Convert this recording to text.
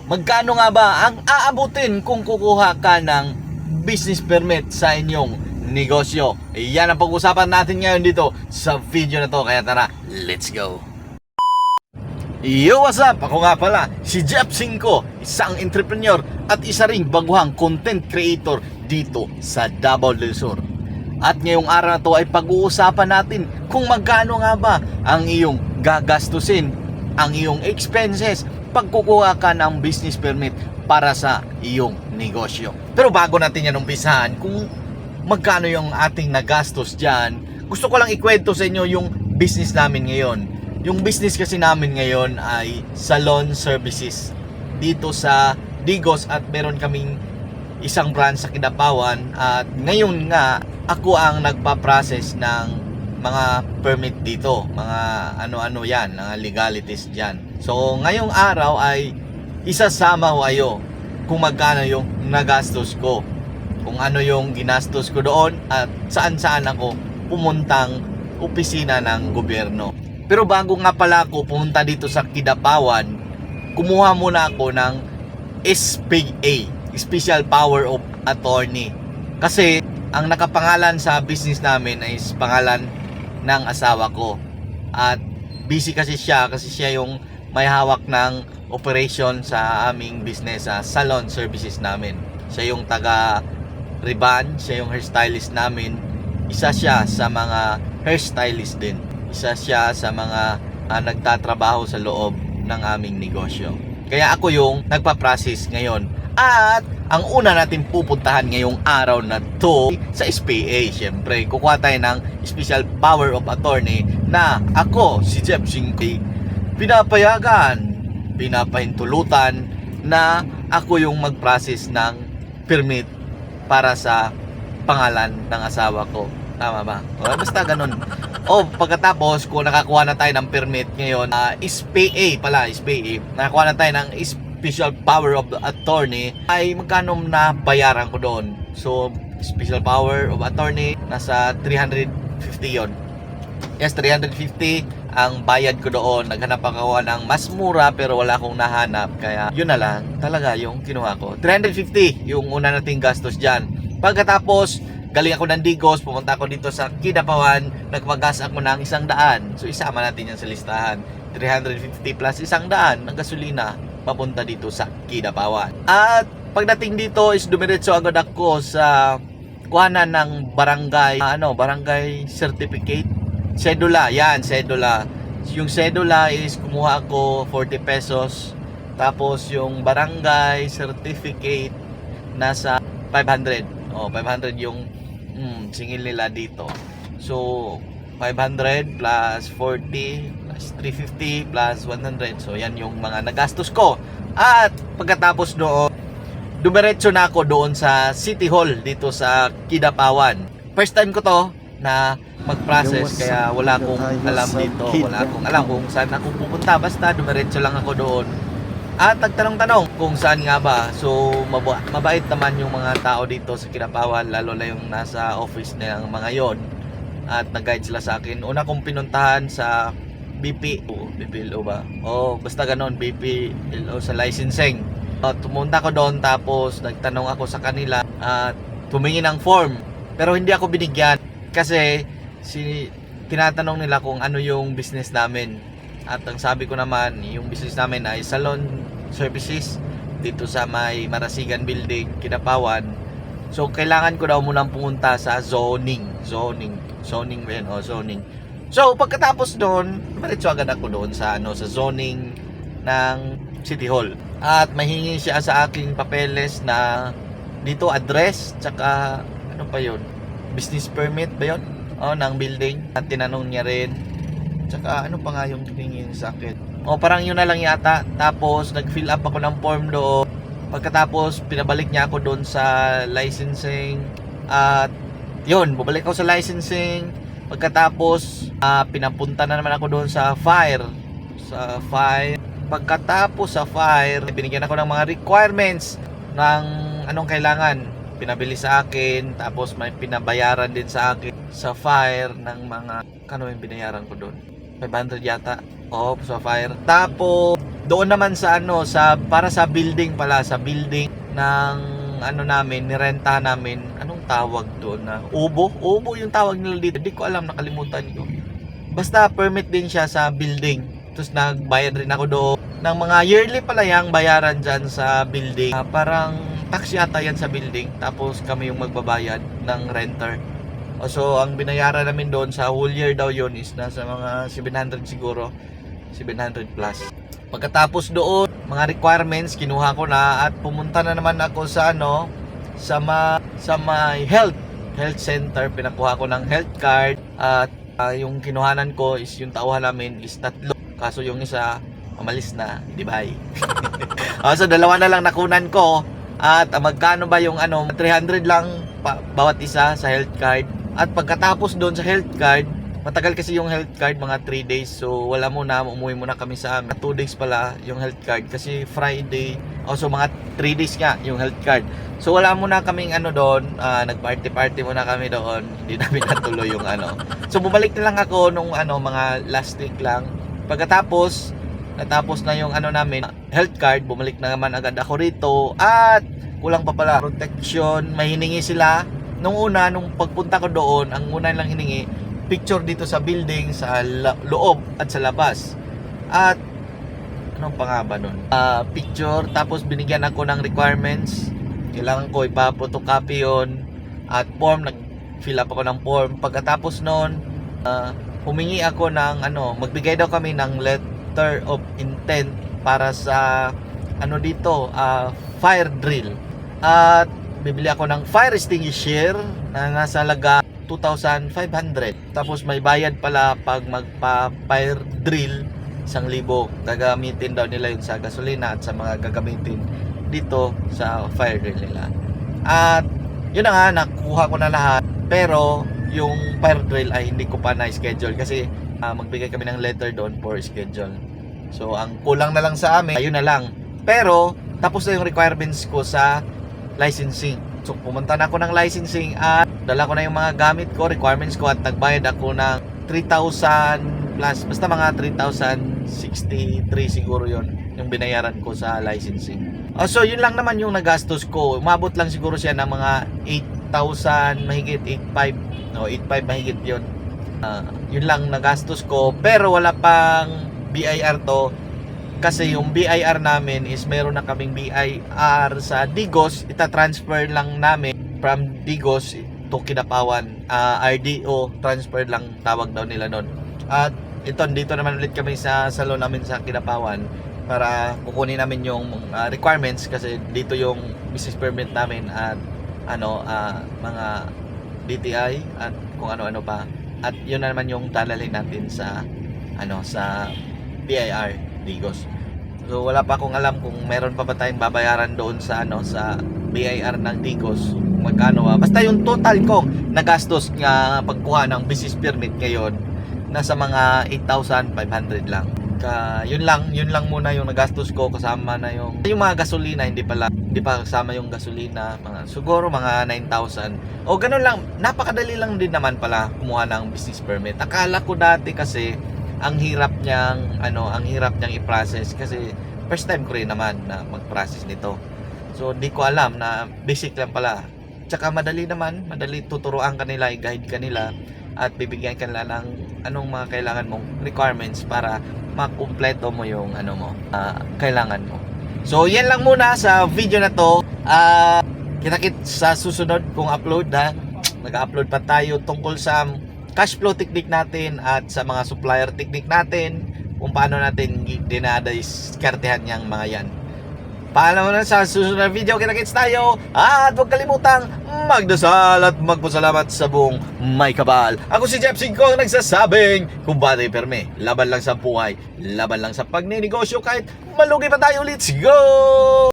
Magkano nga ba ang aabutin kung kukuha ka ng business permit sa inyong negosyo? Yan ang pag-usapan natin ngayon dito sa video na to. Kaya tara, let's go! Yo, what's up? Ako nga pala, si Jeff Cinco, isang entrepreneur at isa ring baguhang content creator dito sa Davao del Sur. At ngayong araw na to ay pag-uusapan natin kung magkano nga ba ang iyong gagastusin, ang iyong expenses pag kukuha ka ng business permit para sa iyong negosyo. Pero bago natin yan umpisahan kung magkano yung ating nagastos dyan, gusto ko lang ikwento sa inyo yung business namin ngayon. Yung business kasi namin ngayon ay salon services dito sa Digos at meron kaming isang branch sa Kidapawan. At ngayon nga ako ang nagpa-process ng mga permit dito, mga ano-ano yan, mga legalities dyan. So ngayong araw ay isasama ko kayo kung magkano yung nagastos ko, kung ano yung ginastos ko doon at saan-saan ako pumuntang opisina ng gobyerno. Pero bago nga pala ako pumunta dito sa Kidapawan, kumuha muna ako ng SPA, Special Power of Attorney. Kasi ang nakapangalan sa business namin ay pangalan ng asawa ko. At busy kasi siya yung may hawak ng operation sa aming business, sa salon services namin. Siya yung taga Riban, siya yung hairstylist namin. Isa siya sa mga hairstylist din. Isa siya sa mga nagtatrabaho sa loob ng aming negosyo. Kaya ako yung nagpa-process ngayon. At ang una natin pupuntahan ngayong araw na to sa SPA. Siyempre, kukuha tayo ng Special Power of Attorney na ako, si Jeff Cinco, pinapahintulutan na ako yung mag-process ng permit para sa pangalan ng asawa ko. Tama ba? O, basta ganun. O pagkatapos, kung nakakuha na tayo ng permit ngayon, SPA pala, SPA, nakakuha na tayo ng Special Power of Attorney, ay magkano na bayaran ko doon. So, Special Power of Attorney, nasa 350 yon. Yes, 350 ang bayad ko doon. Naghanap ako ng mas mura pero wala akong nahanap. Kaya yun na lang talaga yung kinuha ko. 350 yung una nating gastos dyan. Pagkatapos, galing ako ng Digos, pumunta ako dito sa Kidapawan, nagpagas ako ng 100. So isama natin yan sa listahan. 350 plus 100 ng gasolina papunta dito sa Kidapawan. At pagdating dito is dumiretso agad ako sa kuhanan ng barangay, barangay certificate, cedula, yan, cedula. Yung cedula is kumuha ako 40 pesos. Tapos yung barangay certificate nasa 500. 500 yung singil nila dito. So 500 plus 40 plus 350 plus 100. So yan yung mga nagastos ko. At pagkatapos doon, dumiretso na ako doon sa City Hall dito sa Kidapawan. First time ko to na mag-process, kaya wala akong alam dito. Wala akong alam kung saan ako pupunta. Basta dumiretso lang ako doon. At nagtanong-tanong kung saan nga ba. So mabait naman yung mga tao dito sa Kidapawan, lalo na yung nasa office ng mga yon. At nag-guide sila sa akin. Una kong pinuntahan sa BPLO ba? Basta ganon, BPLO sa licensing. Tumunta ko doon, tapos nagtanong ako sa kanila at tumingi ng form. Pero hindi ako binigyan kasi tinatanong nila kung ano yung business namin. At ang sabi ko naman, yung business namin ay salon services dito sa may Marasigan Building, Kidapawan. So kailangan ko daw munang pumunta sa zoning ba yan? Zoning. So pagkatapos doon, diretso agad ako doon sa sa zoning ng City Hall. At mahingi siya sa aking papeles na dito address, tsaka ano pa yun? Business permit ba yun? Ng building. At tinanong niya rin, tsaka ano pa nga yung tingin sa akin? Parang yun na lang yata. Tapos nag-fill up ako ng form doon. Pagkatapos pinabalik niya ako doon sa licensing. At yun, bumalik ako sa licensing. Pagkatapos pinapunta na naman ako doon sa fire. Pagkatapos sa fire, binigyan ako ng mga requirements ng anong kailangan. Pinabili sa akin, tapos may pinabayaran din sa akin sa fire ng mga, ano yung binayaran ko doon? 500 yata. Oh, sa fire. Tapos doon naman sa ano, sa para sa building pala, sa building ng ano namin, nirentahan namin. Anong tawag doon na? Ubo? Ubo yung tawag nila dito. Hindi ko alam, nakalimutan ko. Basta permit din siya sa building. Tapos nagbayad rin ako doon ng mga yearly pala yung bayaran dyan sa building. Parang tax yata yan sa building. Tapos kami yung magbabayad ng renter. So ang binayaran namin doon sa whole year daw yun is nasa mga 700 siguro. 700 plus. Pagkatapos doon, mga requirements kinuha ko na at pumunta na naman ako sa ano, sa may health center. Pinakuha ko ng health card at yung kinuhanan ko is yung tauhan namin is 3. Kaso yung isa umalis na, di ba? So 2 na lang nakunan ko. At magkano ba yung ano, 300 lang bawat isa sa health card. At pagkatapos doon sa health card, matagal kasi yung health card, mga 3 days. So wala muna, umuwi muna kami sa amin. 2 days pala yung health card kasi Friday. So mga 3 days nga yung health card. So wala muna kaming ano doon, nag-party muna kami doon. Hindi namin natuloy yung ano. So bumalik na lang ako nung ano, mga last week lang. Pagkatapos, natapos na yung ano namin, health card, bumalik na naman agad ako rito. At kulang pa pala protection, may hiningi sila. Nung una, nung pagpunta ko doon, ang una lang hiningi, picture dito sa building, sa loob at sa labas. At anong pa nga ba nun? Picture, tapos binigyan ako ng requirements. Kailangan ko ipa-photocopy yun. At form, nag-fill up ako ng form. Pagkatapos nun, humingi ako ng ano, magbigay daw kami ng letter of intent para sa ano dito, fire drill. At bibili ako ng fire extinguisher na nasa halaga 2,500. Tapos may bayad pala pag magpa-fire drill 1,000. Gagamitin daw nila yun sa gasolina at sa mga gagamitin dito sa fire drill nila. At yun na nga, nakuha ko na lahat. Pero yung fire drill ay hindi ko pa na-schedule kasi magbigay kami ng letter doon for schedule. So ang kulang na lang sa amin, ayun na lang. Pero tapos na yung requirements ko sa licensing. So pumunta na ako ng licensing at dala ko na yung mga gamit ko, requirements ko at nagbayad ako ng 3,000 plus, basta mga 3,063 siguro yon yung binayaran ko sa licensing. So yun lang naman yung nagastos ko. Umabot lang siguro siya ng mga 8,000 mahigit, 8,500. No, 8,500 mahigit yun. Yun lang nagastos ko. Pero wala pang BIR to. Kasi yung BIR namin is meron na kaming BIR sa Digos. Ita-transfer lang namin from Digos to Kidapawan. RDO transfer lang tawag daw nila nun. At ito, dito naman ulit kami sa salon namin sa Kidapawan para kukunin namin yung requirements kasi dito yung business permit namin at ano, mga DTI at kung ano-ano pa. At yun na naman yung dalalhin natin sa ano, sa BIR Digos. So wala pa akong alam kung meron pa ba tayong babayaran doon sa ano, sa BIR ng Digos, magkano. Basta yung total ko nagastos nga pagkuha ng business permit ngayon nasa mga 8,500 lang. Yun lang muna yung nagastos ko, kasama na yung mga gasolina, hindi pa kasama yung gasolina, siguro mga 9,000. O ganun lang, napakadali lang din naman pala kumuha ng business permit. Akala ko dati kasi ang hirap niyang i-process kasi first time ko rin naman na mag-process nito. So di ko alam na basic lang pala. Tsaka madali tuturuan kanila, i-guide kanila at bibigyan kanila ng anong mga kailangan mong requirements para makumpleto mo yung kailangan mo. So yan lang muna sa video na to. Kita-kits sa susunod kong upload nag-upload pa tayo tungkol sa cash flow technique natin at sa mga supplier technique natin, kung paano natin dinadiskartehan yung mga yan. Paalam mo na sa susunod na video. Kita-kits tayo at huwag kalimutang magdasal at magpasalamat sa buong may kabal. Ako si Jeff Singkong nagsasabing, kumbate perme, laban lang sa buhay, laban lang sa pagninegosyo kahit malugi pa tayo. Let's go!